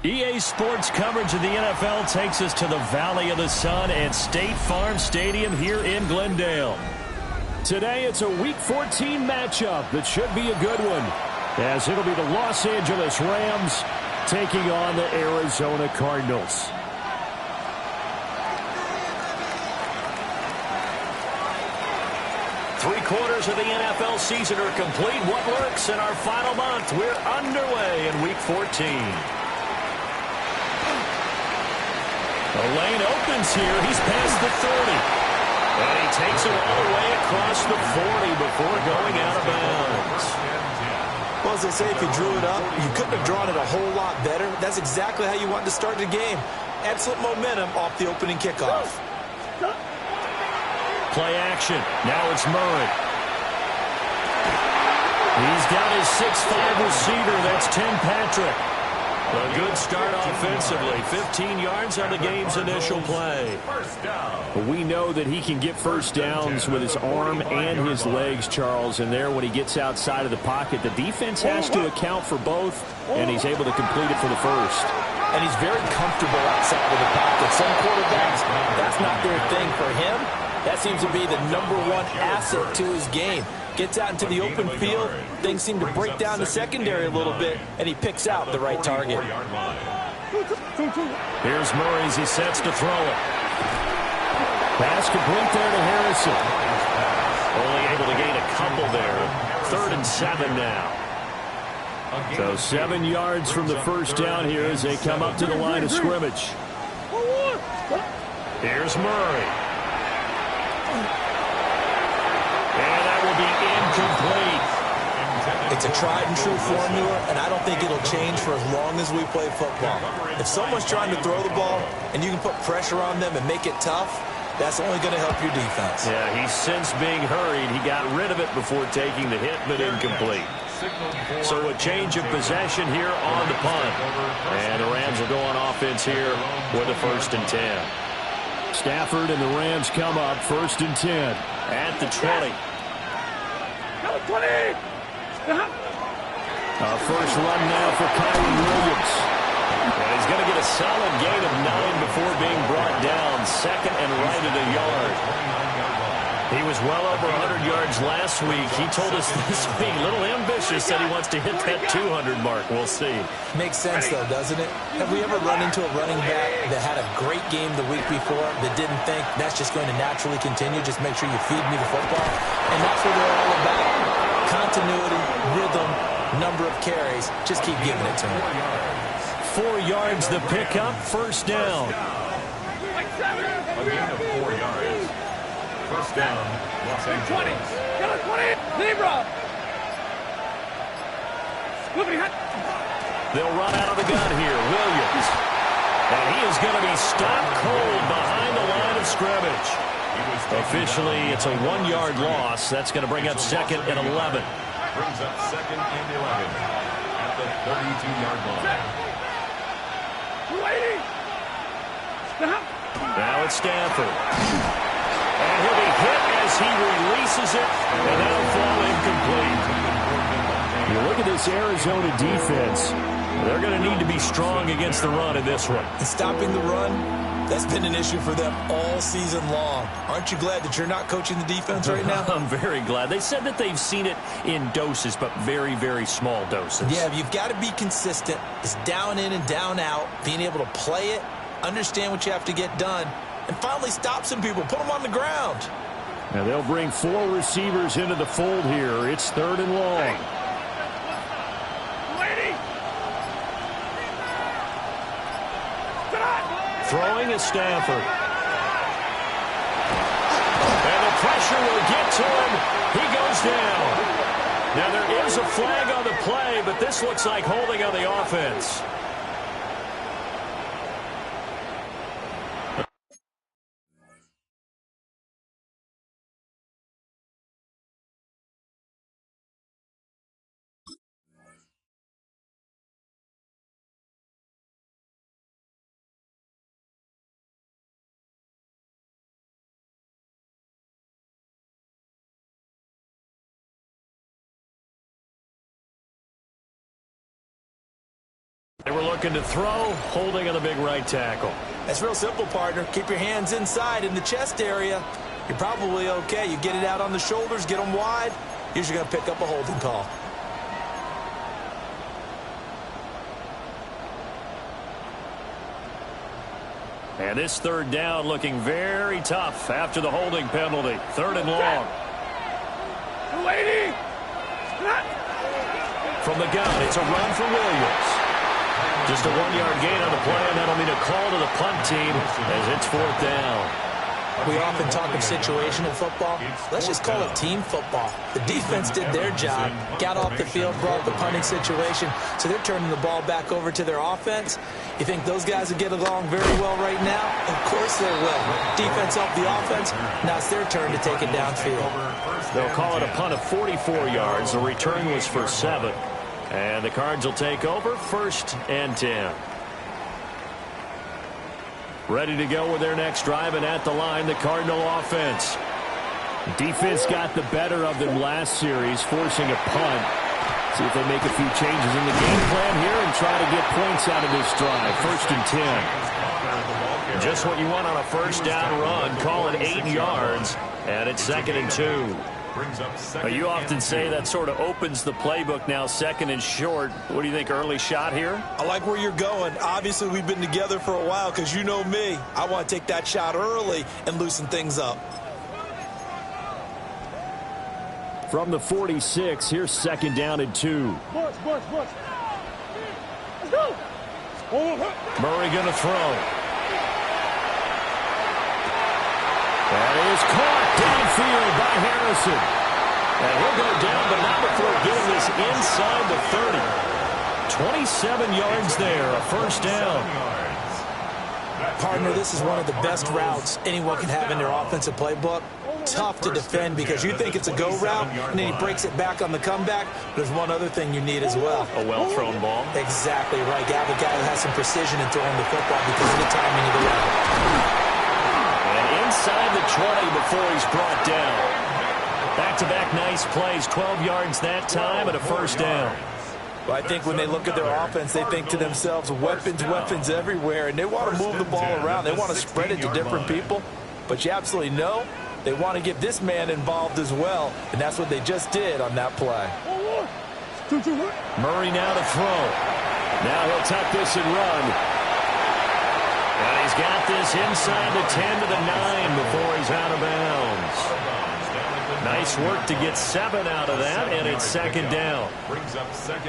EA Sports coverage of the NFL takes us to the Valley of the Sun at State Farm Stadium here in Glendale. Today it's a Week 14 matchup that should be a good one, as it'll be the Los Angeles Rams taking on the Arizona Cardinals. Three-quarters of the NFL season are complete. What works in our final month? We're underway in Week 14. The lane opens here. He's past the 30. And he takes it all the way across the 40 before going out of bounds. Well, as they say, if you drew it up, you couldn't have drawn it a whole lot better. That's exactly how you want to start the game. Excellent momentum off the opening kickoff. Play action. Now it's Murray. He's got his 6'5" receiver. That's Tim Patrick. A good start offensively. 15 yards on the game's initial play. We know that he can get first downs with his arm and his legs, Charles. And there, when he gets outside of the pocket, the defense has to account for both, and he's able to complete it for the first. And he's very comfortable outside of the pocket. Some quarterbacks, that's not their thing. For him, that seems to be the #1 asset to his game. Gets out into the open field. Things seem to break down the secondary a little bit, and he picks out the right target. Here's Murray as he sets to throw it. Pass complete there to Harrison. Only able to gain a couple there. 3rd and 7 now. So 7 yards from the first down here as they come up to the line of scrimmage. Here's Murray. And that will be incomplete. It's a tried-and-true formula, and I don't think it'll change for as long as we play football. If someone's trying to throw the ball and you can put pressure on them and make it tough, that's only going to help your defense. Yeah, he's since being hurried. He got rid of it before taking the hit, but incomplete. So a change of possession here on the punt. And the Rams will go on offense here with a 1st and 10. Stafford and the Rams come up 1st and 10 at the 20. First run now for Kyron Williams. And he's going to get a solid gain of 9 before being brought down. 2nd and right at a yard. He was well over 100 yards last week. He told us this week, a little ambitious, said he wants to hit that 200 mark. We'll see. Makes sense, though, doesn't it? Have we ever run into a running back that had a great game the week before that didn't think that's just going to naturally continue? Just make sure you feed me the football. And that's what they're all about. Continuity, rhythm, number of carries. Just keep giving it to him. 4 yards the pickup, 1st down. A gain of 4 yards. 1st down, Los Angeles. They'll run out of the gun here. Williams. And he is going to be stopped cold behind the line of scrimmage. Officially, it's a 1-yard loss. That's going to bring up 2nd and 11. Brings up 2nd and 11 at the 32-yard line. Now it's Stanford. And he'll be hit as he releases it, and that'll fall incomplete. You look at this Arizona defense. They're going to need to be strong against the run in this one. And stopping the run, that's been an issue for them all season long. Aren't you glad that you're not coaching the defense right now? I'm very glad. They said that they've seen it in doses, but very, very small doses. Yeah, you've got to be consistent. It's down in and down out, being able to play it, understand what you have to get done, and finally stop some people, put them on the ground. Now they'll bring 4 receivers into the fold here. It's 3rd and long. Throwing is Stanford. And the pressure will get to him. He goes down. Now there is a flag on the play, but this looks like holding on the offense. They were looking to throw, holding on the big right tackle. That's real simple, partner. Keep your hands inside in the chest area. You're probably okay. You get it out on the shoulders, get them wide. Usually going to pick up a holding call. And this third down looking very tough after the holding penalty. Third and long. From the gun, it's a run for Williams. Just a 1-yard gain on the play, and that'll mean a call to the punt team as it's fourth down. We often talk of situational football. Let's just call it team football. The defense did their job, got off the field, brought the punting situation, so they're turning the ball back over to their offense. You think those guys will get along very well right now? Of course they will. Defense helped the offense. Now it's their turn to take it downfield. They'll call it a punt of 44 yards. The return was for 7. And the Cards will take over, first and 10. Ready to go with their next drive, and at the line, the Cardinal offense. Defense got the better of them last series, forcing a punt. See if they make a few changes in the game plan here and try to get points out of this drive. First and 10. Just what you want on a first down run. Call it 8 yards, and it's second and 2. You often say that sort of opens the playbook now, second and short. What do you think, early shot here? I like where you're going. Obviously, we've been together for a while because you know me. I want to take that shot early and loosen things up. From the 46, here's second down and 2. Let's go. Murray going to throw. That is caught downfield by Harrison. And he'll go down, but now before getting this inside the 30. 27 yards there, a first down. Partner, this is one of the best routes anyone can have in their offensive playbook. Tough to defend because you think it's a go route, and then he breaks it back on the comeback. There's one other thing you need as well. A well-thrown ball. Exactly right. You have a guy who has some precision in throwing the football because of the timing of the route. Inside the 20 before he's brought down. Back-to-back nice plays, 12 yards that time and a first down. Well, I think when they look at their offense, they think to themselves, weapons everywhere, and they want to move the ball around. They want to spread it to different people, but you absolutely know they want to get this man involved as well, and that's what they just did on that play. Murray now to throw. Now he'll tuck this and run. And he's got this inside the 10 to the 9 before he's out of bounds. Nice work to get 7 out of that, and it's second down.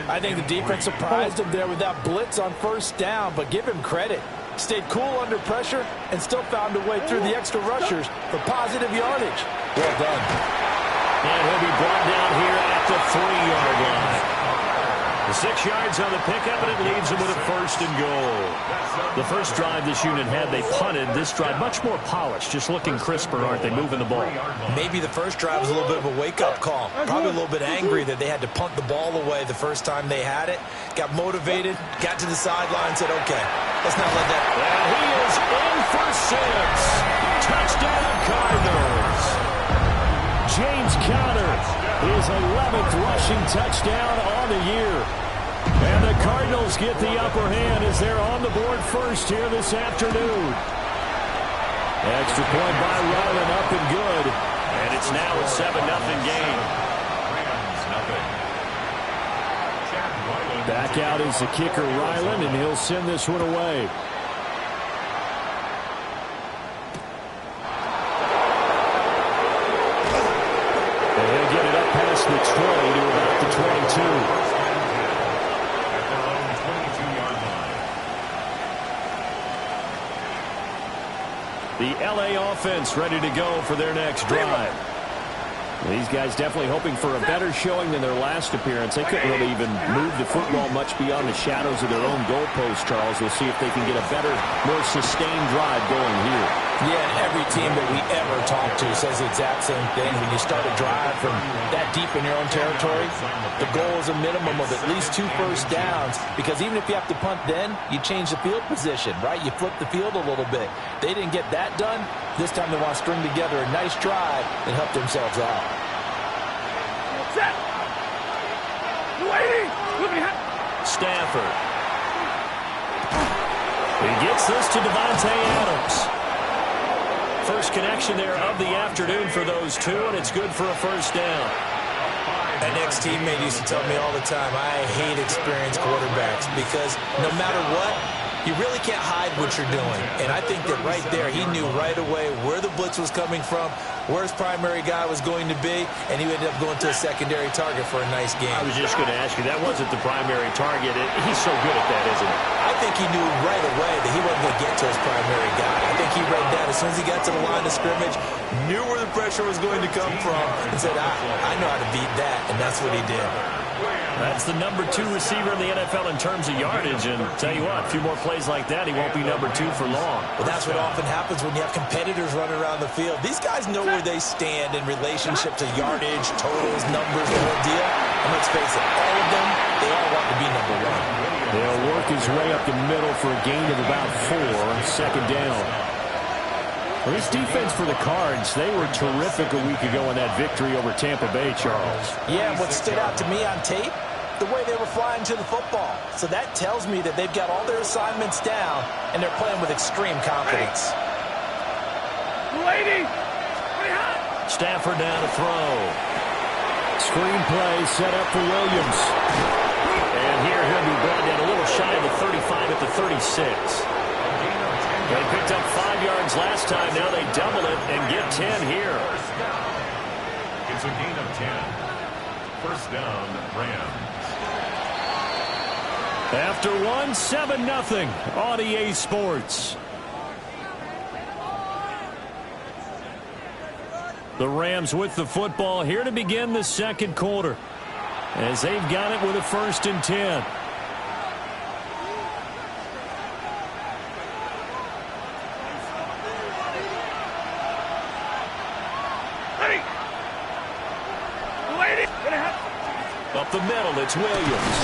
I think the defense surprised him there with that blitz on first down, but give him credit. Stayed cool under pressure and still found a way through the extra rushers for positive yardage. Well done. And he'll be brought down here at the 3-yard line. The 6 yards on the pickup, and it leaves them with a first and goal. The first drive this unit had, they punted. This drive, much more polished, just looking crisper, aren't they, moving the ball? Maybe the first drive was a little bit of a wake-up call. Probably a little bit angry that they had to punt the ball away the first time they had it. Got motivated, got to the sideline, said, okay, let's not let that. And he is in for 6. Touchdown, Cardinals. James Conner, his 11th rushing touchdown on the year. And the Cardinals get the upper hand as they're on the board first here this afternoon. Extra point by Ryland, up and good. And it's now a 7-0 game. Back out is the kicker, Ryland, and he'll send this one away. And he'll get it up past the 20 to about the 22. The LA offense ready to go for their next drive. These guys definitely hoping for a better showing than their last appearance. They couldn't really even move the football much beyond the shadows of their own goalpost, Charles. We'll see if they can get a better, more sustained drive going here. Yeah, and every team that we ever talk to says the exact same thing. When you start a drive from that deep in your own territory, the goal is a minimum of at least 2 first downs, because even if you have to punt then, you change the field position, right? You flip the field a little bit. They didn't get that done. This time they want to string together a nice drive and help themselves out. Stafford. He gets this to Davante Adams. First connection there of the afternoon for those two, and it's good for a first down. An ex-teammate used to tell me all the time, I hate experienced quarterbacks because no matter what, you really can't hide what you're doing. And I think that right there, he knew right away where the blitz was coming from, where his primary guy was going to be, and he ended up going to a secondary target for a nice game. I was just going to ask you, that wasn't the primary target. He's so good at that, isn't he? I think he knew right away that he wasn't going to get to his primary guy. I think he read that as soon as he got to the line of scrimmage, knew where the pressure was going to come from, and said, I know how to beat that, and that's what he did. That's the number 2 receiver in the NFL in terms of yardage, and tell you what, a few more plays like that, he won't be number 2 for long. Well, that's what often happens when you have competitors running around the field. These guys know where they stand in relationship to yardage, totals, numbers, the whole deal. And let's face it, all of them, they all want to be number 1. They'll work his way up the middle for a gain of about 4, second down. Well, this defense for the Cards, they were terrific a week ago in that victory over Tampa Bay, Charles. Yeah, what stood out to me on tape, the way they were flying to the football. So that tells me that they've got all their assignments down, and they're playing with extreme confidence. Stafford down to throw. Screen play set up for Williams. And here he'll be brought down a little shy of the 35 at the 36. They picked up 5 yards last time. Now they double it and get 10 here. It's a gain of 10. First down, Rams. After 1, 7-0 on EA Sports. The Rams with the football here to begin the second quarter, as they've got it with a 1st and 10. Up the middle, it's Williams.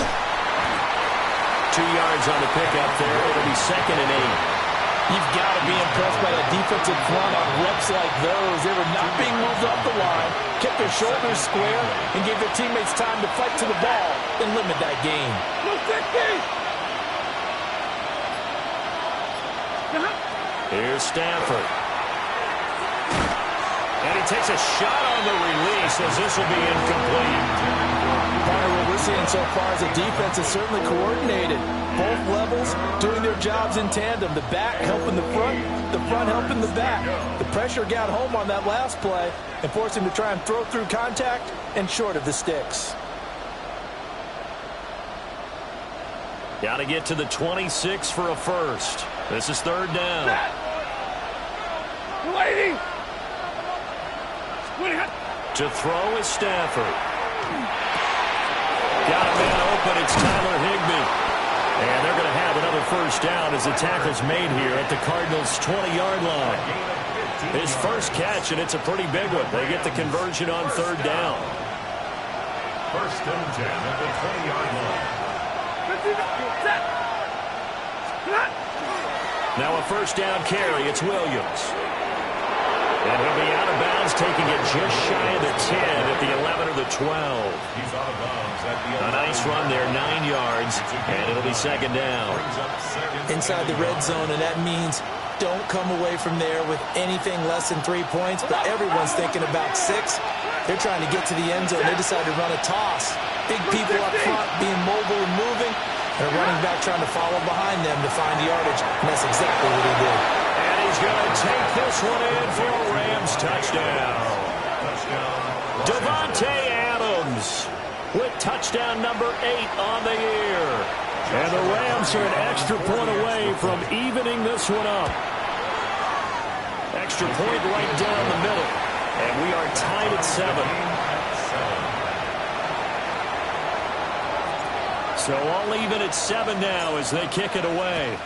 2 yards on the pickup there. It'll be 2nd and 8. You've got to be impressed by that defensive front on reps like those. They were not being moved up the line, kept their shoulders square, and gave their teammates time to fight to the ball and limit that game. Here's Stafford. And he takes a shot on the release as this will be incomplete. Part of what we're seeing so far is the defense is certainly coordinated. Both levels doing their jobs in tandem. The back helping the front helping the back. The pressure got home on that last play and forced him to try and throw through contact and short of the sticks. Got to get to the 26 for a first. This is 3rd down. To throw is Stafford. Got a man open. It's Tyler Higbee. And they're going to have another first down as the tackle's made here at the Cardinals' 20-yard line. His first catch, and it's a pretty big one. They get the conversion on 3rd down. First and 10 at the 20-yard line. Now a first down carry. It's Williams. And he'll be out of bounds, taking it just shy of the 10 at the 11 or the 12. He's out of bounds at the 11. A nice run there, 9 yards, and it'll be 2nd down. Inside the red zone, and that means don't come away from there with anything less than 3 points, but everyone's thinking about 6. They're trying to get to the end zone. They decide to run a toss. Big people up front being mobile and moving, and a running back trying to follow behind them to find yardage, and that's exactly what he did. And he's going to take this one in for a Rams touchdown. Davante Adams with touchdown number 8 on the year. And the Rams are an extra point away from evening this one up. Extra point right down the middle. And we are tied at 7. So all even at 7 now as they kick it away.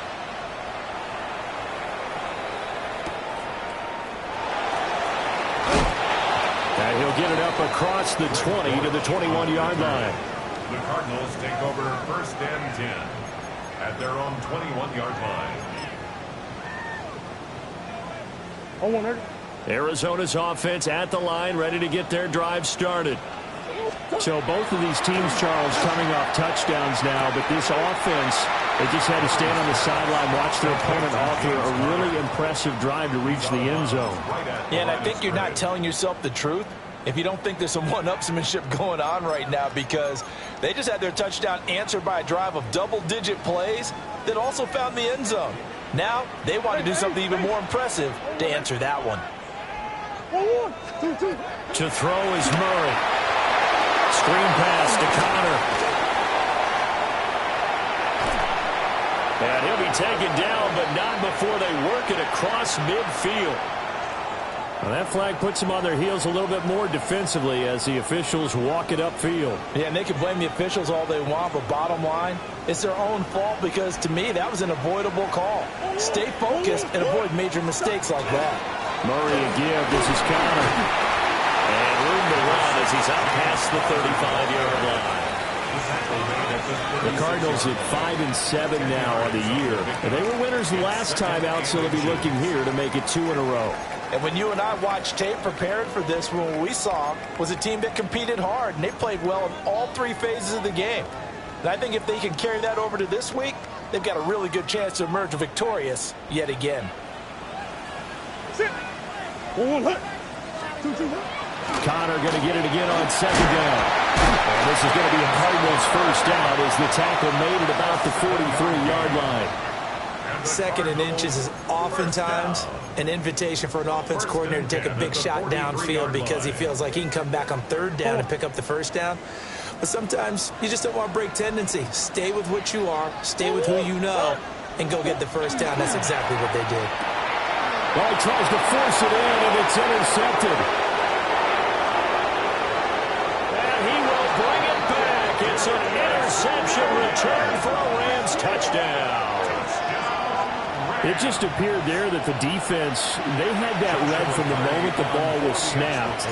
And he'll get it up across the 20 to the 21-yard line. The Cardinals take over 1st and 10 at their own 21-yard line. Arizona's offense at the line, ready to get their drive started. So both of these teams, Charles, coming off touchdowns now, but this offense, they just had to stand on the sideline, watch their opponent author a really impressive drive to reach the end zone. Yeah, and I think you're not telling yourself the truth if you don't think there's some one-upsmanship going on right now, because they just had their touchdown answered by a drive of double-digit plays that also found the end zone. Now they want to do something even more impressive to answer that one. To throw is Murray. Screen pass to Connor. And he'll be taken down, but not before they work it across midfield. Well, that flag puts them on their heels a little bit more defensively as the officials walk it upfield. Yeah, and they can blame the officials all they want, but bottom line, it's their own fault because, to me, that was an avoidable call. Stay focused and avoid major mistakes like that. Murray a give. This is Connor. And room to run as he's out past the 35-yard line. The Cardinals at 5-7 now on the year. And they were winners the last time out, so they'll be looking here to make it 2 in a row. And when you and I watched tape preparing for this, what we saw was a team that competed hard, and they played well in all three phases of the game. And I think if they can carry that over to this week, they've got a really good chance to emerge victorious yet again. Connor going to get it again on second down. And this is going to be a Cardinals first down as the tackle made it about the 43-yard line. Second and inches is oftentimes an invitation for an offense coordinator to take a big shot downfield because he feels like he can come back on third down and pick up the first down. But sometimes you just don't want to break tendency. Stay with what you are, stay with who you know, and go get the first down. That's exactly what they did. Well, he tries to force it in, and it's intercepted. And he will bring it back. It's an interception return for a Rams touchdown. It just appeared there that the defense, they had that read from the moment the ball was snapped.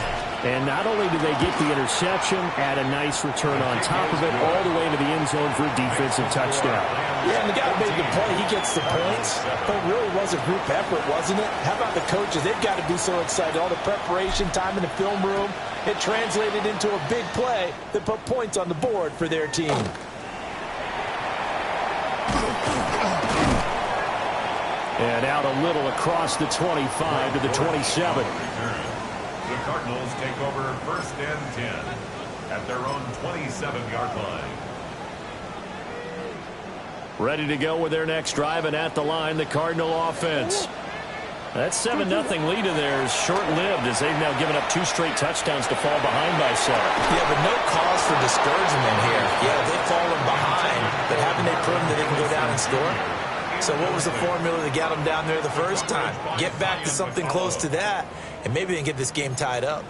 And not only did they get the interception, add a nice return on top of it, all the way into the end zone for a defensive touchdown. Yeah, and the guy made the play. He gets the points. But it really was a group effort, wasn't it? How about the coaches? They've got to be so excited. All the preparation time in the film room, it translated into a big play that put points on the board for their team. And out a little across the 25 to the 27. The Cardinals take over first and 10 at their own 27-yard line. Ready to go with their next drive, and at the line, the Cardinal offense. That 7-0 lead of theirs short-lived as they've now given up 2 straight touchdowns to fall behind by 7. Yeah, but no cause for discouragement here. Yeah, they've fallen behind, but haven't they proven that they can go down and score? So what was the formula that got them down there the first time? Get back to something close to that, and maybe they can get this game tied up.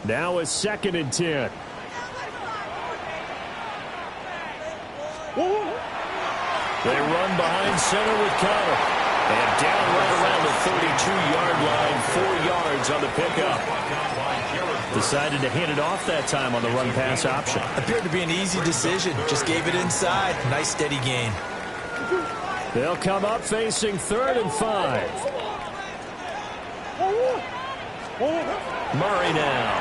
Now it's 2nd and 10. They run behind center with Connor. And down right around the 32-yard line, 4 yards on the pickup. Decided to hand it off that time on the run-pass option. Appeared to be an easy decision. Just gave it inside. Nice, steady gain. They'll come up facing 3rd and 5. Murray now.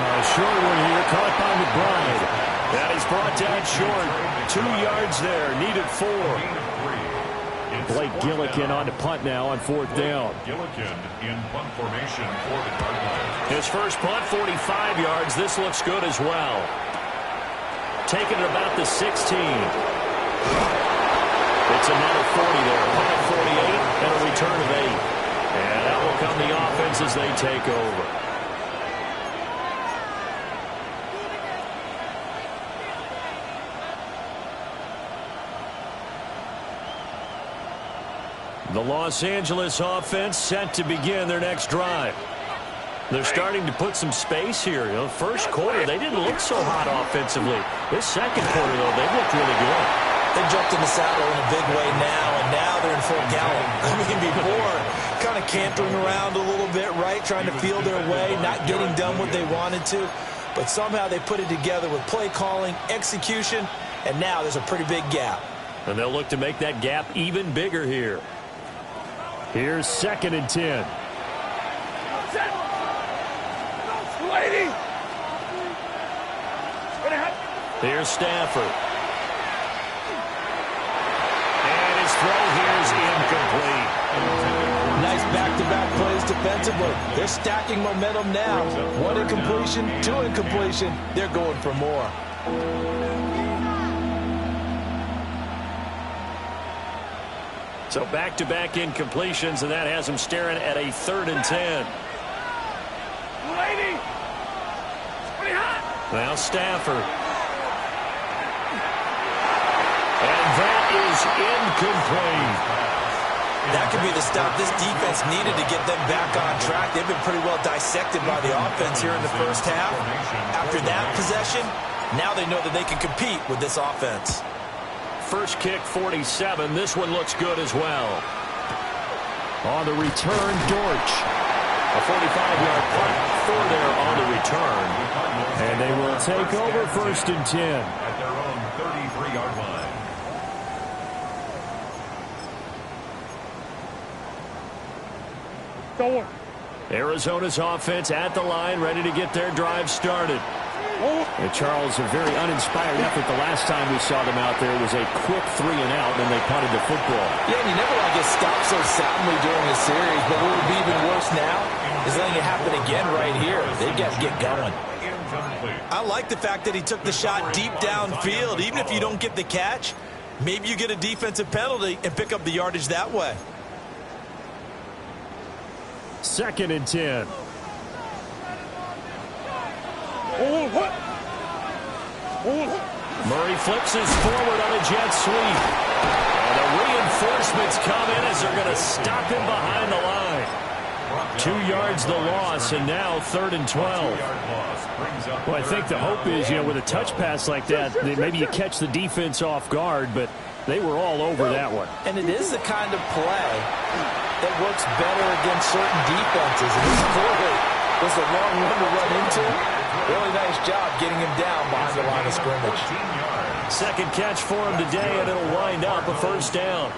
A short one here, caught by McBride. That is brought down short. 2 yards there, needed 4. Blake Gillikin on to punt now on 4th down. Gillikin in punt formation for the Cardinals. His first punt, 45 yards. This looks good as well. Taking it about the 16. It's another 40 there. Punt at 48 and a return of 8. And that will come the offense as they take over. The Los Angeles offense set to begin their next drive. They're starting to put some space here. You know, first quarter, they didn't look so hot offensively. This second quarter, though, they looked really good. They jumped in the saddle in a big way now, and now they're in full gallop. I mean, before, kind of cantering around a little bit, right, trying to feel their way, not getting done what they wanted to. But somehow they put it together with play calling, execution, and now there's a pretty big gap. And they'll look to make that gap even bigger here. Here's 2nd and 10. Here's Stafford. And his throw here is incomplete. Nice back-to-back plays defensively. They're stacking momentum now. One incompletion, two incompletion. They're going for more. So back-to-back incompletions, and that has him staring at a 3rd and 10. Now Stafford. And that is incomplete. That could be the stop this defense needed to get them back on track. They've been pretty well dissected by the offense here in the first half. After that possession, now they know that they can compete with this offense. First kick, 47. This one looks good as well. On the return, Dortch. A 45-yard punt for there on the return. And they will take over 1st and 10. At their own 33-yard line. Arizona's offense at the line, ready to get their drive started. And Charles, a very uninspired effort the last time we saw them out there. It was a quick 3-and-out, and they punted the football. Yeah, and you never want to get stopped so soundly during the series, but what would be even worse now is letting it happen again right here. They've got to get going. I like the fact that he took the shot deep downfield. Even if you don't get the catch, maybe you get a defensive penalty and pick up the yardage that way. 2nd and 10. Murray flips his forward on a jet sweep. And the reinforcements come in as they're going to stop him behind the line. 2 yards the loss, and now 3rd and 12. Well, I think the hope is, with a touch pass like that, maybe you catch the defense off guard, but they were all over that one. And it is the kind of play that works better against certain defenses. And this clearly was a long one to run into. Really nice job getting him down behind the line of scrimmage. 2nd catch for him today, and it'll wind up a 1st down.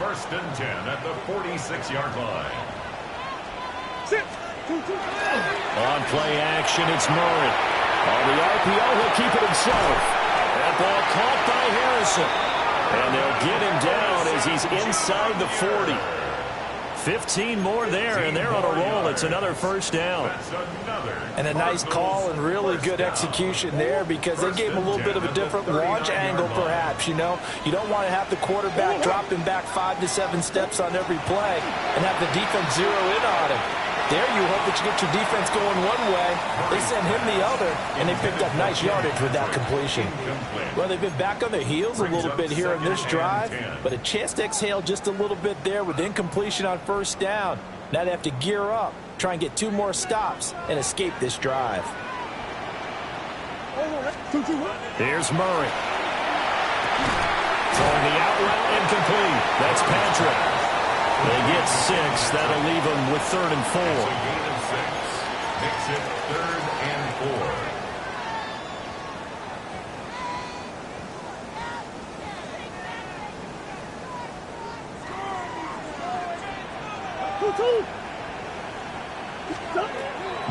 1st and 10 at the 46-yard line. On play action, it's Murray. On the RPO, he'll keep it himself. That ball caught by Harrison. And they'll get him down as he's inside the 40. 15 more there, and they're on a roll. It's another 1st down. And a nice call and really good execution there because they gave him a little bit of a different launch angle, perhaps. You don't want to have the quarterback dropping back 5 to 7 steps on every play and have the defense zero in on him. There you hope that you get your defense going one way. They sent him the other, and they picked up nice yardage with that completion. Well, they've been back on their heels a little bit here in this drive, but a chance to exhale just a little bit there with incompletion on 1st down. Now they have to gear up, try and get 2 more stops, and escape this drive. Here's Murray. Throwing the out route, incomplete. That's Patrick. They get 6. That'll leave them with 3rd and 4. That's a gain of 6. Makes it 3rd and 4.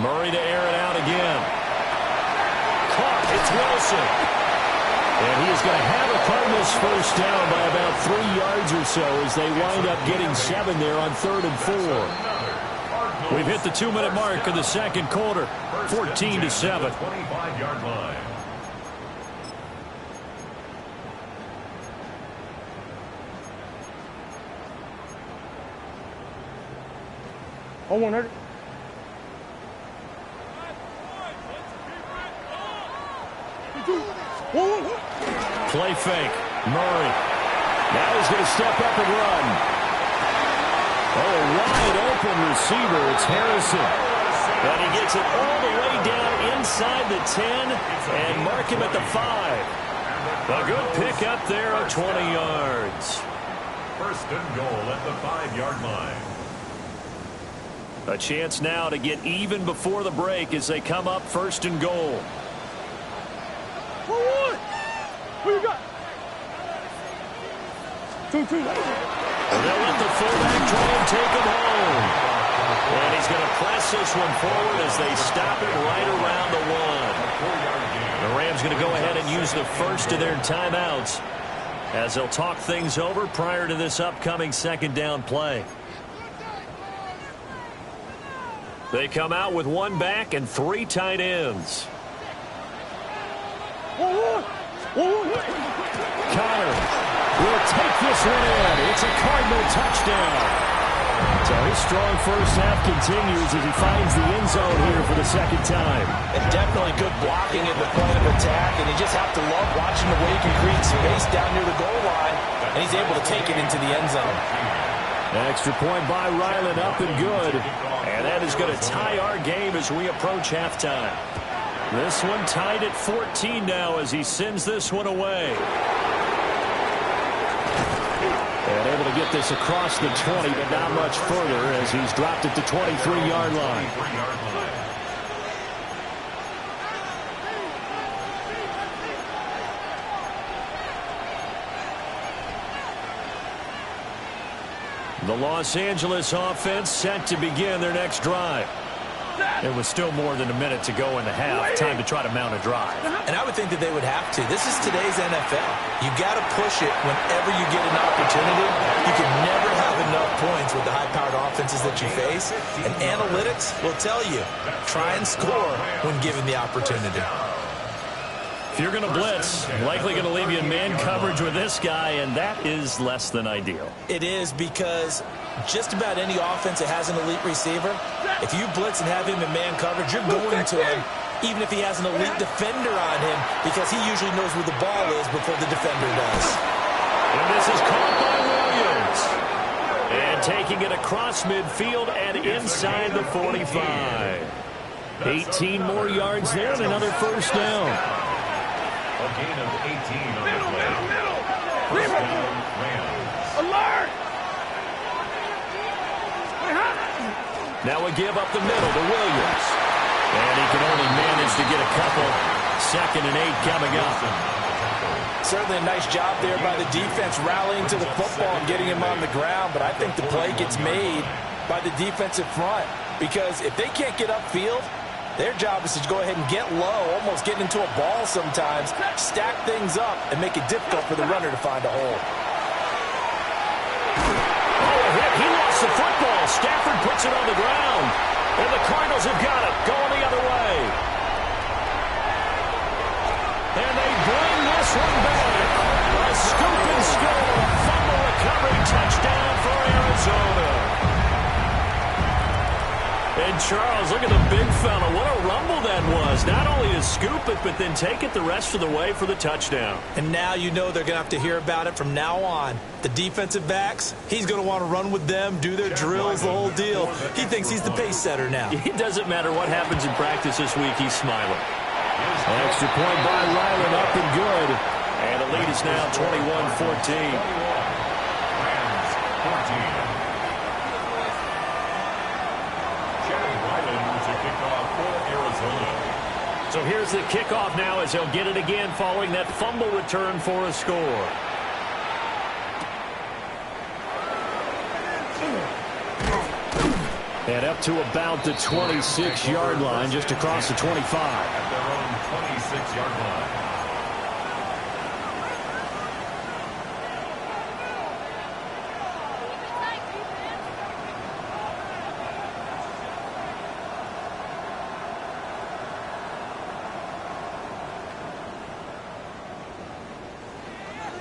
Murray to air it out again. Caught. It's Wilson. And he is going to have a Cardinals 1st down by about 3 yards or so as they wind up getting 7 there on 3rd and 4. We've hit the 2-minute mark of the 2nd quarter. 14-7. 25-yard line. Oh, 100. Play fake. Murray. Now he's going to step up and run. Oh, wide open receiver. It's Harrison. And he gets it all the way down inside the 10 and mark him at the 5. A good pick up there of 20 yards. 1st and goal at the 5-yard line. A chance now to get even before the break as they come up 1st and goal. Who you got? 2-2. And they'll let the fullback try and take him home. And he's going to press this one forward as they stop it right around the 1. The Rams going to go ahead and use the first of their timeouts as they'll talk things over prior to this upcoming second down play. They come out with 1 back and 3 tight ends. Connor will take this one in. It's a Cardinal touchdown. So his strong first half continues as he finds the end zone here for the second time. And definitely good blocking at the point of attack, and you just have to love watching the way he can create space down near the goal line, and he's able to take it into the end zone. Extra point by Ryland, up and good. And that is going to tie our game as we approach halftime. This one tied at 14 now as he sends this one away. And able to get this across the 20, but not much further as he's dropped at the 23-yard line. The Los Angeles offense set to begin their next drive. It was still more than a minute to go in the half. Time to try to mount a drive. And I would think that they would have to. This is today's NFL. You got to push it whenever you get an opportunity. You can never have enough points with the high-powered offenses that you face. And analytics will tell you, try and score when given the opportunity. If you're going to blitz, likely going to leave you in man coverage with this guy, and that is less than ideal. It is, because just about any offense that has an elite receiver, if you blitz and have him in man coverage, you're going to him, even if he has an elite defender on him, because he usually knows where the ball is before the defender does. And this is caught by Williams. And taking it across midfield and inside the 45. 18 more yards there and another first down. A gain of 18 on the play. First down, Rams. Alert! Now a give up the middle to Williams. And he can only manage to get a couple. 2nd and 8 coming up. Certainly a nice job there by the defense rallying to the football and getting him on the ground, but I think the play gets made by the defensive front, because if they can't get upfield, their job is to go ahead and get low, almost get into a ball sometimes, stack things up, and make it difficult for the runner to find a hole. Oh, a hit. He lost the football. Stafford puts it on the ground. And the Cardinals have got it, going the other way. And they bring this one back. A scoop and score. Fumble recovery touchdown for Arizona. And Charles, look at the big fella. What a rumble that was. Not only to scoop it, but then take it the rest of the way for the touchdown. And now you know they're going to have to hear about it from now on. The defensive backs, he's going to want to run with them, do their drills, the whole deal. He thinks he's the pace setter now. It doesn't matter what happens in practice this week, he's smiling. Extra point by Ryland, up and good. And the lead is now 21-14. Rams, 14. So here's the kickoff now as he'll get it again following that fumble return for a score. And up to about the 26-yard line, just across the 25. At their own 26-yard line.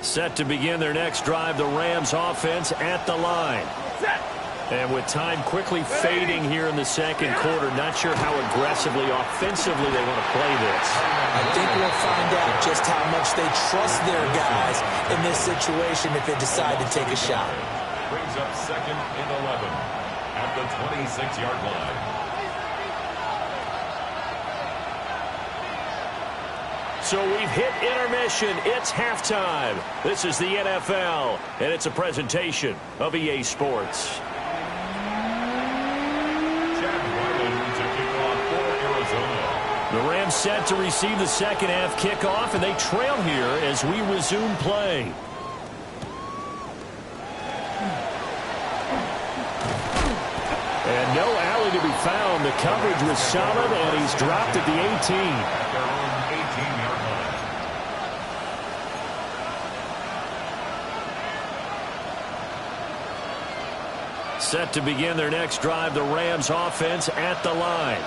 Set to begin their next drive, the Rams offense at the line. And with time quickly fading here in the second quarter, not sure how aggressively, offensively they want to play this. I think we'll find out just how much they trust their guys in this situation if they decide to take a shot. Brings up 2nd and 11 at the 26-yard line. So we've hit intermission. It's halftime. This is the NFL, and it's a presentation of EA Sports. The Rams set to receive the second half kickoff, and they trail here as we resume play. And no The coverage was solid, and he's dropped at the 18. At their own 18-yard line. Set to begin their next drive, the Rams offense at the line.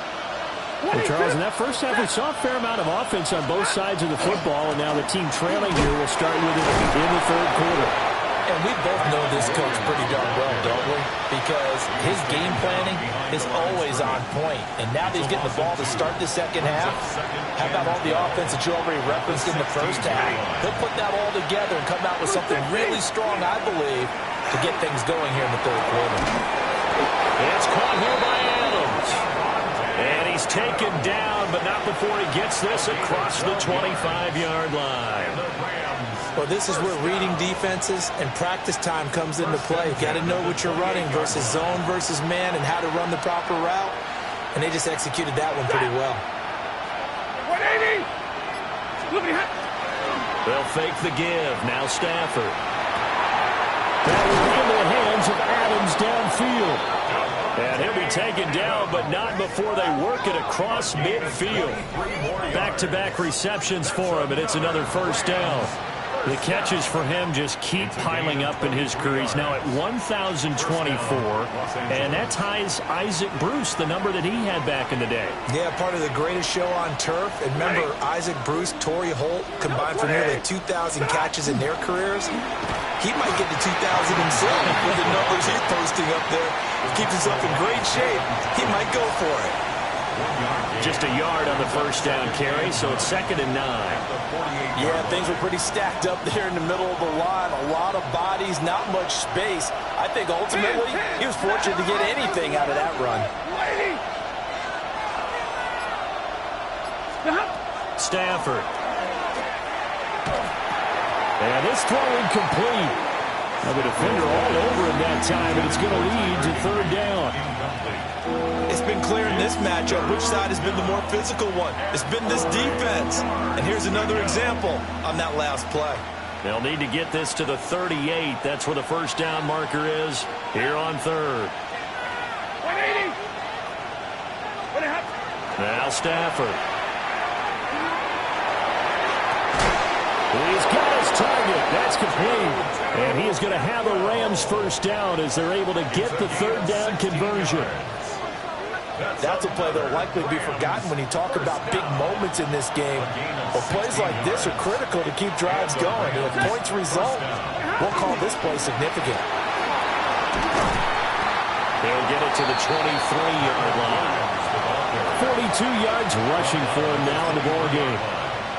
Well, Charles, in that first half, we saw a fair amount of offense on both sides of the football, and now the team trailing here will start with it in the third quarter. And we both know this coach pretty darn well, don't we? Because his game planning is always on point. And now that he's getting the ball to start the second half, how about all the offense that you already referenced in the first half? He'll put that all together and come out with something really strong, I believe, to get things going here in the third quarter. It's caught here by Adams. And he's taken down, but not before he gets this across the 25-yard line. Well, this is where reading defenses and practice time comes into play. You got to know what you're running versus zone versus man and how to run the proper route. And they just executed that one pretty well. 180. They'll fake the give. Now Stafford. That will be into the hands of Adams downfield. And he'll be taken down, but not before they work it across midfield. Back-to-back receptions for him, and it's another first down. The catches for him just keep piling up in his career. He's now at 1,024, and that ties Isaac Bruce, the number that he had back in the day. Yeah, part of the greatest show on turf. And remember, Isaac Bruce, Torrey Holt combined for nearly 2,000 catches in their careers. He might get to 2,000 himself with the numbers he's posting up there. Keeps himself in great shape. He might go for it. Just a yard on the first down carry, so it's 2nd and 9. Yeah, things were pretty stacked up there in the middle of the line. A lot of bodies, not much space. I think ultimately he was fortunate to get anything out of that run. Stafford. And this throw incomplete. Now the defender all over him that time, and it's going to lead to 3rd down. It's been clear in this matchup which side has been the more physical one. It's been this defense. And here's another example on that last play. They'll need to get this to the 38. That's where the first down marker is here on 3rd. 180. Now Stafford. He's got his target. That's complete. And he is going to have a Rams first down as they're able to get the 3rd down conversion. That's a play that will likely be forgotten when you talk about big moments in this game. Well, plays like this are critical to keep drives going. And if points result, we'll call this play significant. They'll get it to the 23-yard line. 42 yards rushing for him now in the ball game.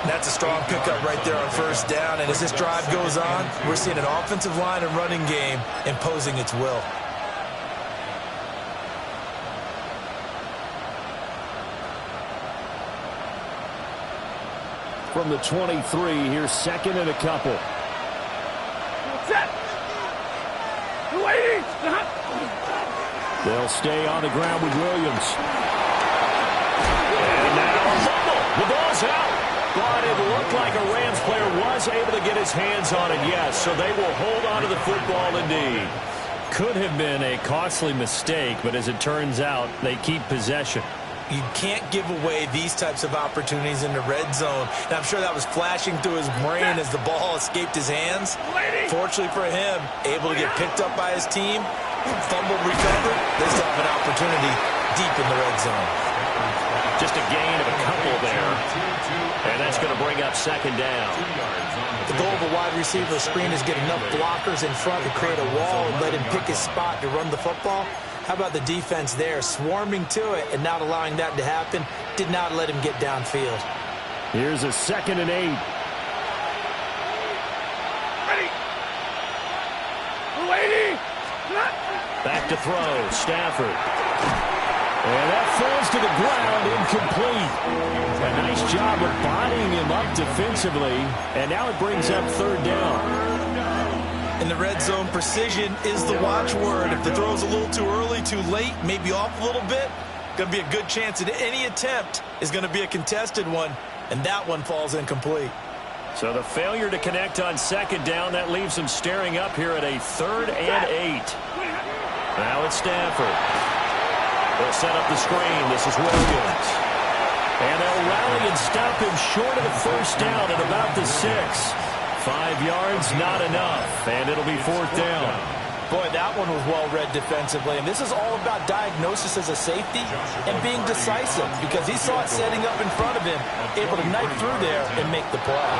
That's a strong pickup right there on first down. And as this drive goes on, we're seeing an offensive line and running game imposing its will. From the 23, here's 2nd and a couple. Set. 280. They'll stay on the ground with Williams. And now a fumble. The ball's out. But it looked like a Rams player was able to get his hands on it, yes. So they will hold on to the football indeed. Could have been a costly mistake, but as it turns out, they keep possession. You can't give away these types of opportunities in the red zone. And I'm sure that was flashing through his brain as the ball escaped his hands. Fortunately for him, able to get picked up by his team, fumbled, recovered. They still have an opportunity deep in the red zone. Just a gain of a couple there. And that's going to bring up 2nd down. The goal of a wide receiver screen is get enough blockers in front to create a wall and let him pick his spot to run the football. How about the defense there, swarming to it and not allowing that to happen? Did not let him get downfield. Here's a 2nd and 8. Ready. 280. Back to throw, Stafford. And that falls to the ground, incomplete. A nice job of bodying him up defensively, and now it brings up 3rd down. In the red zone, precision is the watchword. If the throw's a little too early, too late, maybe off a little bit, going to be a good chance that any attempt is going to be a contested one, and that one falls incomplete. So the failure to connect on 2nd down, that leaves him staring up here at a 3rd and 8. Now it's Stafford. They'll set up the screen. This is Williams. And they'll rally and stop him short of the first down at about the 6. 5 yards, not enough. And it'll be 4th down. Boy, that one was well read defensively. And this is all about diagnosis as a safety and being decisive, because he saw it setting up in front of him, able to knife through there and make the play.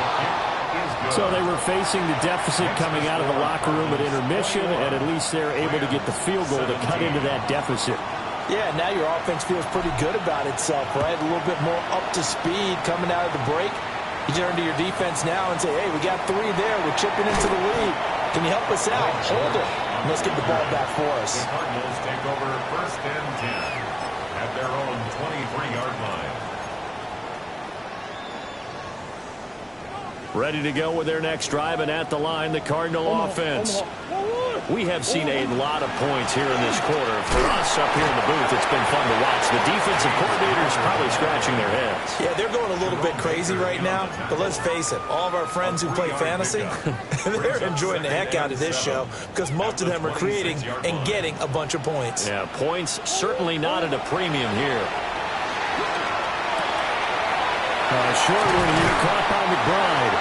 So they were facing the deficit coming out of the locker room at intermission, and at least they're able to get the field goal to cut into that deficit. Yeah, now your offense feels pretty good about itself, right? A little bit more up to speed coming out of the break. You turn to your defense now and say, hey, we got 3 there. We're chipping into the lead. Can you help us out? Hold it. And let's get the ball back for us. The Cardinals take over 1st and 10 at their own 23-yard line. Ready to go with their next drive, and at the line, the Cardinal offense. We have seen a lot of points here in this quarter. For us up here in the booth, it's been fun to watch. The defensive coordinators probably scratching their heads. Yeah, they're going a little bit crazy right now, but let's face it, all of our friends who play fantasy, they're enjoying the heck out of this show, because most of them are creating and getting a bunch of points. Yeah, points certainly not at a premium here. Short one here, caught by McBride.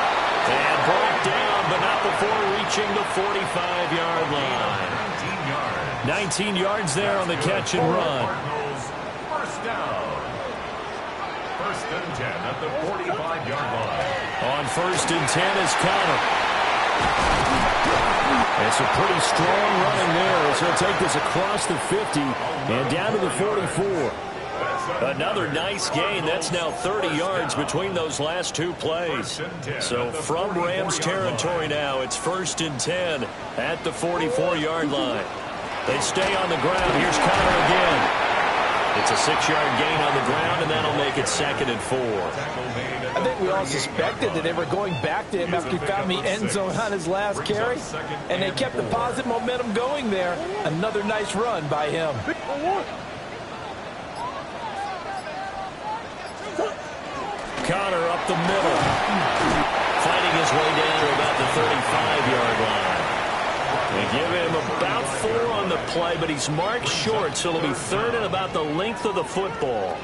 And brought down, but not before reaching the 45-yard line. 19 yards there on the catch and run. First down. 1st and 10 at the 45-yard line. On 1st and 10 is Connor. It's a pretty strong running there as he'll take this across the 50 and down to the 44. Another nice gain. That's now 30 yards between those last 2 plays. So from Rams territory now, it's 1st and 10 at the 44-yard line. They stay on the ground. Here's Connor again. It's a 6-yard gain on the ground, and that'll make it 2nd and 4. I think we all suspected that they were going back to him after he found the end zone on his last carry, and they kept the positive momentum going there. Another nice run by him. Connor up the middle, fighting his way down to about the 35-yard line. They give him about 4 on the play, but he's marked short, so it'll be 3rd and about the length of the football.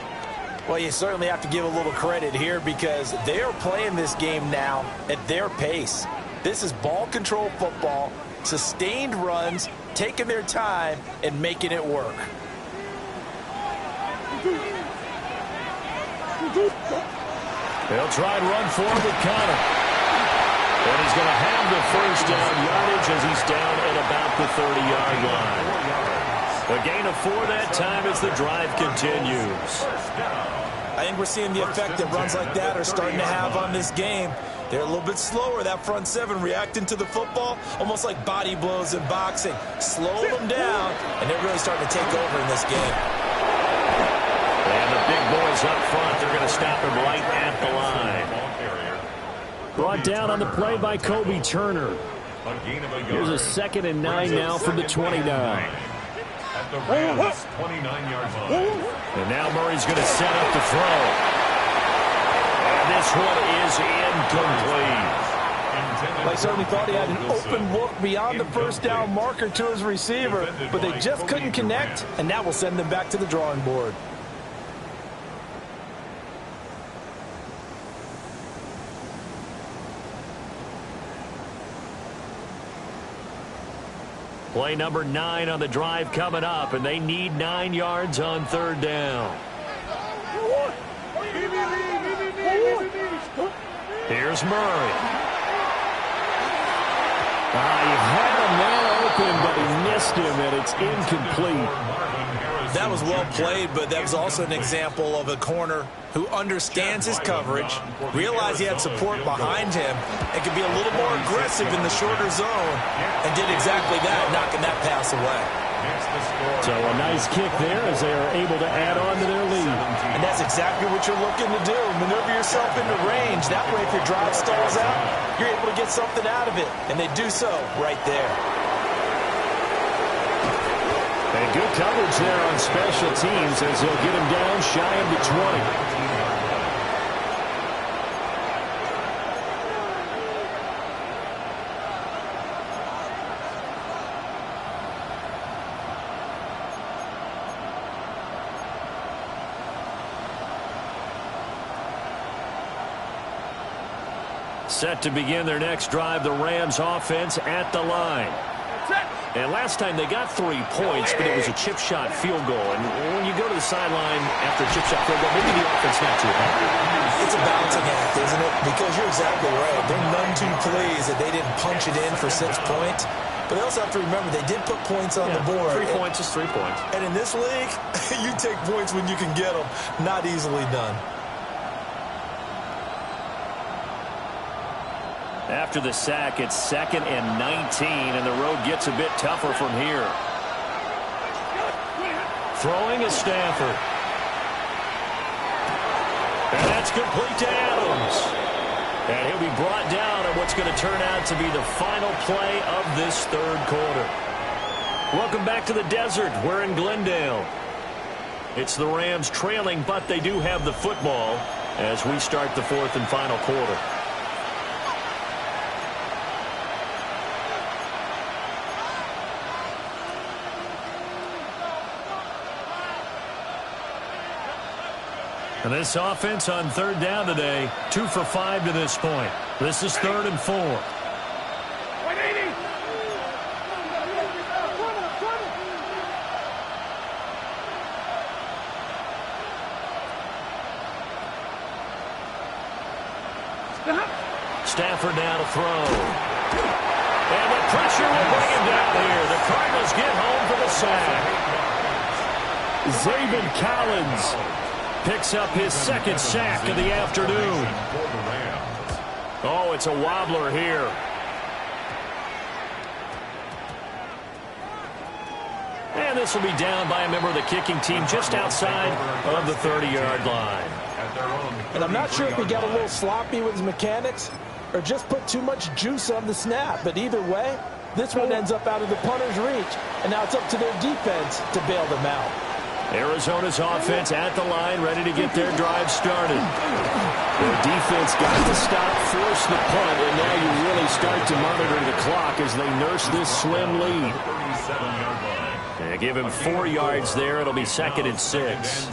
Well, you certainly have to give a little credit here, because they are playing this game now at their pace. This is ball control football, sustained runs, taking their time and making it work. They'll try and run forward with Connor. And he's going to have the 1st down yardage as he's down at about the 30-yard line. A gain of 4 that time as the drive continues. I think we're seeing the effect that runs like that are starting to have on this game. They're a little bit slower, that front 7, reacting to the football, almost like body blows in boxing. Slow them down, and they're really starting to take over in this game. And the big boys up front, they're going to stop him right at the line. Brought down on the play by Kobe Turner. Here's a 2nd and 9 now from the 29. At the Rams' 29-yard line. And now Murray's going to set up to throw. And this one is incomplete. They certainly thought he had an open look beyond the 1st down marker to his receiver, but they just couldn't connect, and that will send them back to the drawing board. Play number 9 on the drive coming up, and they need 9 yards on 3rd down. Here's Murray. He had a man open, but he missed him, and it's incomplete. That was well played, but that was also an example of a corner who understands his coverage, realized he had support behind him, and could be a little more aggressive in the shorter zone, and did exactly that, knocking that pass away. So a nice kick there as they are able to add on to their lead. And that's exactly what you're looking to do. Maneuver yourself into range. That way, if your drive stalls out, you're able to get something out of it. And they do so right there. And good coverage there on special teams as they'll get him down shy of the 20. Set to begin their next drive, the Rams offense at the line. And last time they got 3 points, but it was a chip shot field goal. And when you go to the sideline after a chip shot field goal, maybe the offense not too happy. It's a balancing act, isn't it? Because you're exactly right. They're none too pleased that they didn't punch it in for 6 points. But they also have to remember they did put points on the board. 3 points is 3 points. And in this league, you take points when you can get them. Not easily done. After the sack, it's 2nd and 19, and the road gets a bit tougher from here. Throwing is Stafford. And that's complete to Adams. And he'll be brought down on what's going to turn out to be the final play of this 3rd quarter. Welcome back to the desert. We're in Glendale. It's the Rams trailing, but they do have the football as we start the 4th and final quarter. And this offense on 3rd down today, 2 for 5 to this point. This is 3rd and 4. 180. Stafford now to throw. And the pressure will bring him down here. The Cardinals get home for the sack. Zaven Collins picks up his 2nd sack of the afternoon. Oh, it's a wobbler here. And this will be down by a member of the kicking team just outside of the 30-yard line. And I'm not sure if he got a little sloppy with his mechanics or just put too much juice on the snap. But either way, this one ends up out of the punter's reach. And now it's up to their defense to bail them out. Arizona's offense at the line, ready to get their drive started. The defense got to stop, force the punt, and now you really start to monitor the clock as they nurse this slim lead. They give him 4 yards there. It'll be 2nd and 6.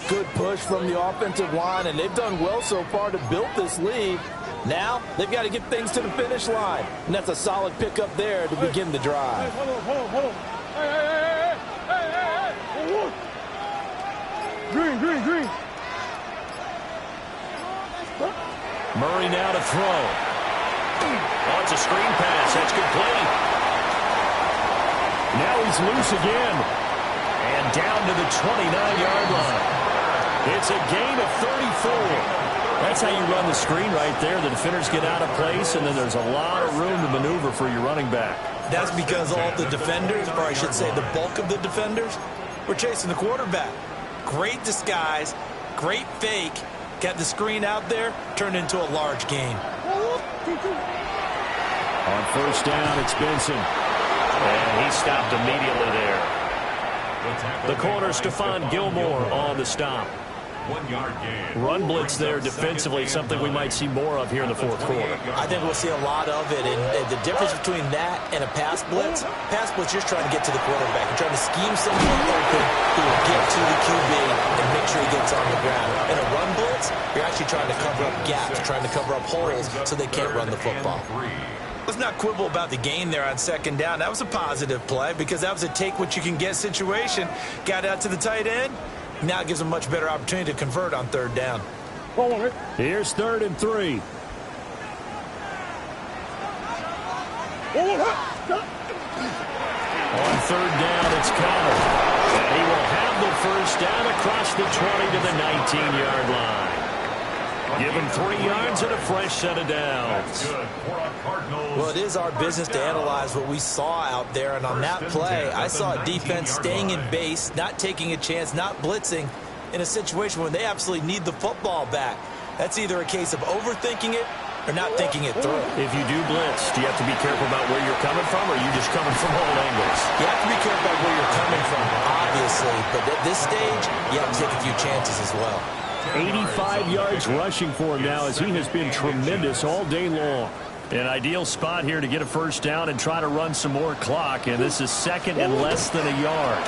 Good push from the offensive line, and they've done well so far to build this lead. Now they've got to get things to the finish line, and that's a solid pickup there to begin the drive. Hold on. Hey. Green. Murray now to throw. Oh, it's a screen pass. That's complete. Now he's loose again. And down to the 29-yard line. It's a gain of 34. That's how you run the screen right there. The defenders get out of place, and then there's a lot of room to maneuver for your running back. That's because all the defenders, or I should say the bulk of the defenders, were chasing the quarterback. Great disguise, great fake, got the screen out there, turned into a large gain. On 1st down, it's Benson. And he stopped immediately there. The corner, Stephon Gilmore on the stop. 1-yard gain. Run blitz there defensively, something we might see more of here in the 4th quarter. I think we'll see a lot of it, and the difference between that and a pass blitz you're just trying to get to the quarterback. You're trying to scheme someone open who will get to the QB and make sure he gets on the ground. In a run blitz, you're actually trying to cover up gaps, trying to cover up holes so they can't run the football. Let's not quibble about the gain there on 2nd down. That was a positive play because that was a take-what-you-can-get situation. Got out to the tight end. Now it gives them a much better opportunity to convert on 3rd down. Here's 3rd and 3. On 3rd down, it's Connor. And he will have the 1st down across the 20 to the 19-yard line. Give him 3 yards and a fresh set of downs. Well, it is our business to analyze what we saw out there, and on that play, I saw a defense staying in base, not taking a chance, not blitzing in a situation where they absolutely need the football back. That's either a case of overthinking it or not thinking it through. If you do blitz, do you have to be careful about where you're coming from, or are you just coming from all angles? You have to be careful about where you're coming from, obviously, but at this stage, you have to take a few chances as well. 85 yards rushing for him now as he has been tremendous all day long. An ideal spot here to get a 1st down and try to run some more clock, and this is 2nd and less than a yard.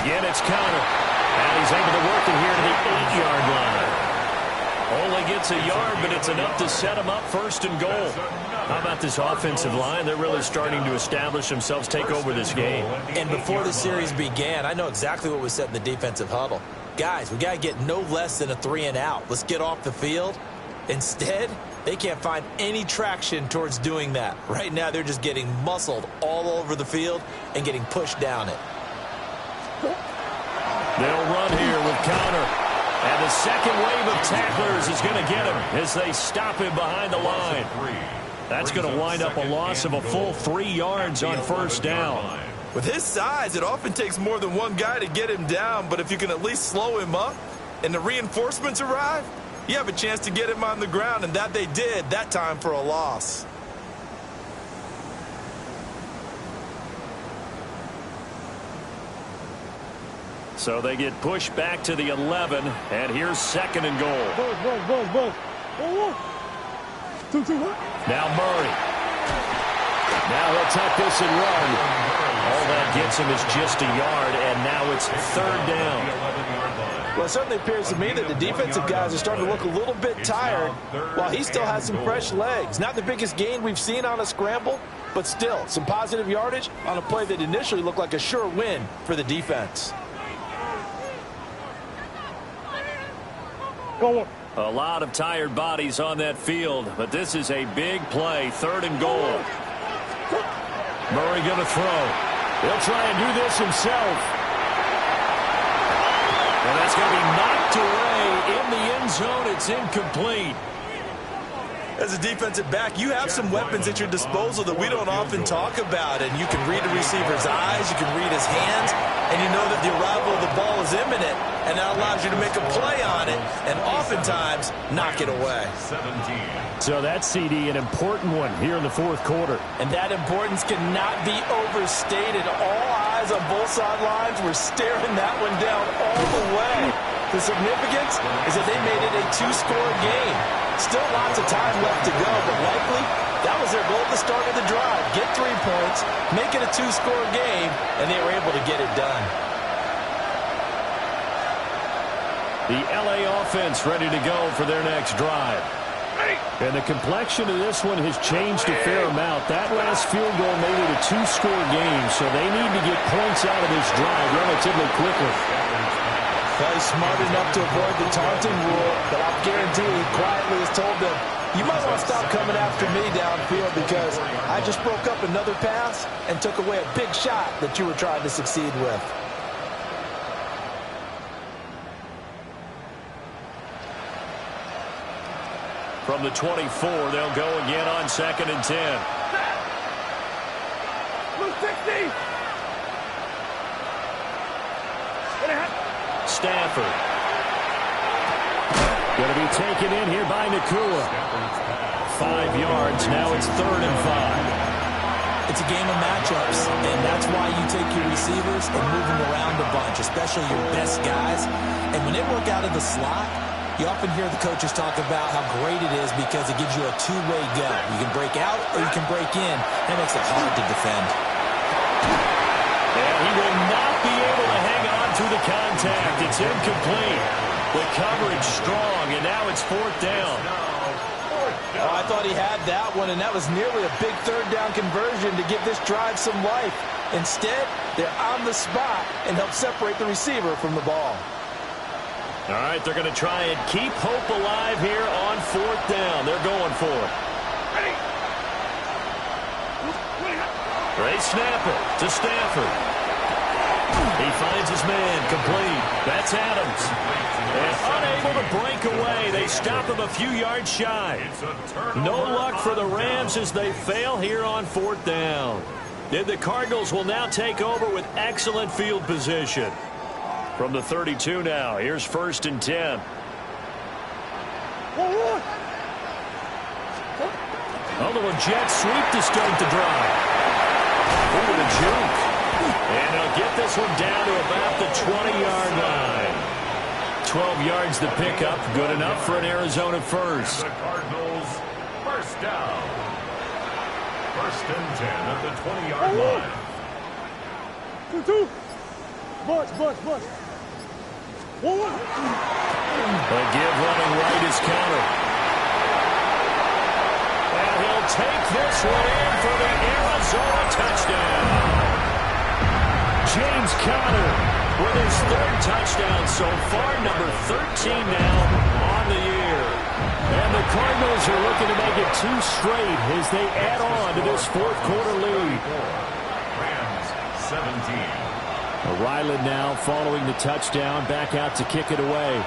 Again, it's Connor, and he's able to work it here to the 8-yard line. Only gets a yard, but it's enough to set him up first and goal. How about this offensive line? They're really starting to establish themselves, take over this game. And before the series began, I know exactly what was said in the defensive huddle. Guys, we got to get no less than a 3-and-out. Let's get off the field. Instead, they can't find any traction towards doing that. Right now, they're just getting muscled all over the field and getting pushed down it. They'll run here with counter. And the second wave of tacklers is going to get him as they stop him behind the line. That's going to wind up a loss of a full 3 yards on first down. With his size, it often takes more than one guy to get him down, but if you can at least slow him up and the reinforcements arrive, you have a chance to get him on the ground, and that they did that time for a loss. So they get pushed back to the 11, and here's second and goal. Now Murray. Now he'll tuck this and run. All that gets him is just a yard, and now it's third down. Well, it certainly appears to me that the defensive guys are starting to look a little bit tired while he still has some fresh legs. Not the biggest gain we've seen on a scramble, but still some positive yardage on a play that initially looked like a sure win for the defense. A lot of tired bodies on that field, but this is a big play, third and goal. Murray going to throw. He'll try and do this himself. And that's going to be knocked away in the end zone. It's incomplete. As a defensive back, you have some weapons at your disposal that we don't often talk about, and you can read a receiver's eyes, you can read his hands, and you know that the arrival of the ball is imminent, and that allows you to make a play on it and oftentimes knock it away. So that's, CD, an important one here in the fourth quarter. And that importance cannot be overstated. All eyes on both sidelines were staring that one down all the way. The significance is that they made it a 2-score game. Still lots of time left to go, but likely that was their goal at the start of the drive. Get 3 points, make it a 2-score game, and they were able to get it done. The LA offense ready to go for their next drive. And the complexion of this one has changed a fair amount. That last field goal made it a 2-score game, so they need to get points out of this drive relatively quickly. Well, he's smart enough to avoid the taunting rule, but I'll guarantee he quietly has told them, you might want to stop coming after me downfield because I just broke up another pass and took away a big shot that you were trying to succeed with. From the 24, they'll go again on second and 10. Stafford. Going to be taken in here by Nakua. 5 yards. Now it's third and 5. It's a game of matchups, and that's why you take your receivers and move them around a bunch, especially your best guys. And when they work out of the slot, you often hear the coaches talk about how great it is because it gives you a two-way go. You can break out or you can break in. That makes it hard to defend. And he will not be able to hang on through the contact. It's incomplete. The coverage strong, and now it's fourth down. Oh, I thought he had that one, and that was nearly a big third down conversion to give this drive some life. Instead, they're on the spot and help separate the receiver from the ball. All right, they're going to try and keep hope alive here on fourth down. They're going for it. They snap it to Stafford. He finds his man, complete. That's Adams. And unable to break away. They stop him a few yards shy. No luck for the Rams as they fail here on fourth down. And the Cardinals will now take over with excellent field position. From the 32 now, here's first and 10. A little jet sweep to start the drive. Over the juke. And he'll get this one down to about the 20-yard line. 12 yards to pick up. Good enough for an Arizona first. The Cardinals first down. First and 10 at the 20-yard line. Bunch. A give running right is counter. And he'll take this one in for the Arizona touchdown. James Conner with his third touchdown so far, number 13 now on the year. And the Cardinals are looking to make it 2 straight as they add on to this fourth quarter lead. Rams 17. Ryland now following the touchdown, back out to kick it away.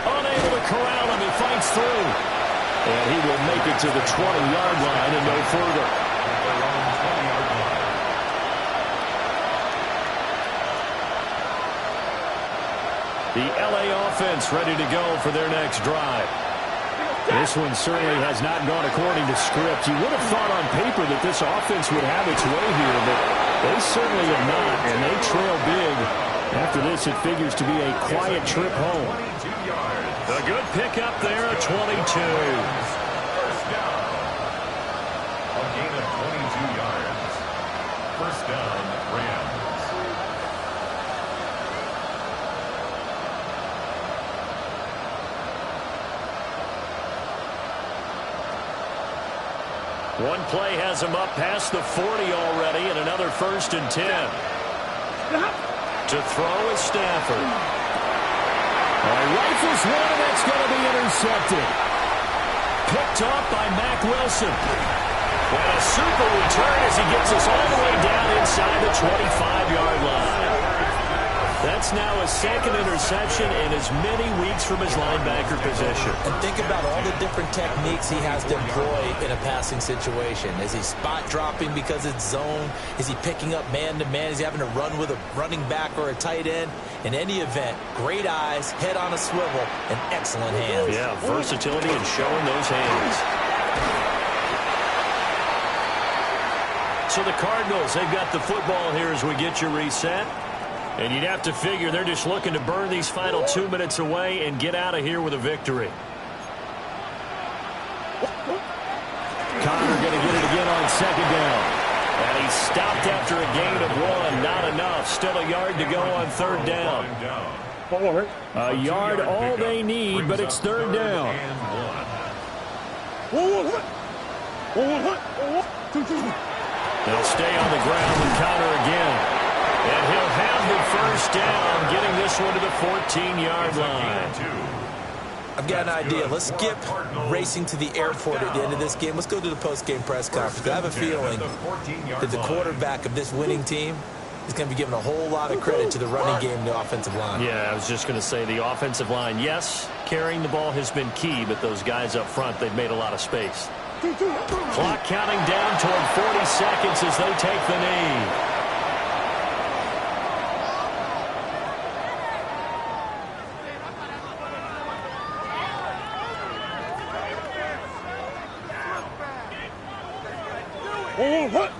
Unable to corral him, he fights through. And he will make it to the 20-yard line and no further. The LA offense ready to go for their next drive. This one certainly has not gone according to script. You would have thought on paper that this offense would have its way here, but they certainly have not, and they trail big. After this, it figures to be a quiet trip home. A good pickup there, a 22. First down. A gain of 22 yards. First down, Rams. One play has him up past the 40 already, and another 1st and 10. To throw is Stafford. Rifles one, and that's going to be intercepted. Picked off by Mack Wilson. And a super return as he gets us all the way down inside the 25-yard line. That's now his 2nd interception in as many weeks from his linebacker position. And think about all the different techniques he has to employ in a passing situation. Is he spot dropping because it's zone? Is he picking up man-to-man? Is he having to run with a running back or a tight end? In any event, great eyes, head on a swivel, and excellent hands. Yeah, versatility and showing those hands. So the Cardinals, they've got the football here as we get you reset. And you'd have to figure they're just looking to burn these final 2 minutes away and get out of here with a victory. Conner going to get it again on 2nd down. And he's stopped after a gain of 1. Not enough. Still a yard to go on 3rd down. A yard all they need, but it's 3rd down. They'll stay on the ground with Conner again. And he'll have the 1st down, getting this one to the 14-yard line. I've got an idea. Let's skip racing to the airport at the end of this game. Let's go to the post-game press conference. I have a feeling that the quarterback of this winning team is going to be giving a whole lot of credit to the running game and the offensive line. Yeah, I was just going to say the offensive line, yes, carrying the ball has been key, but those guys up front, they've made a lot of space. Clock counting down toward 40 seconds as they take the knee. What?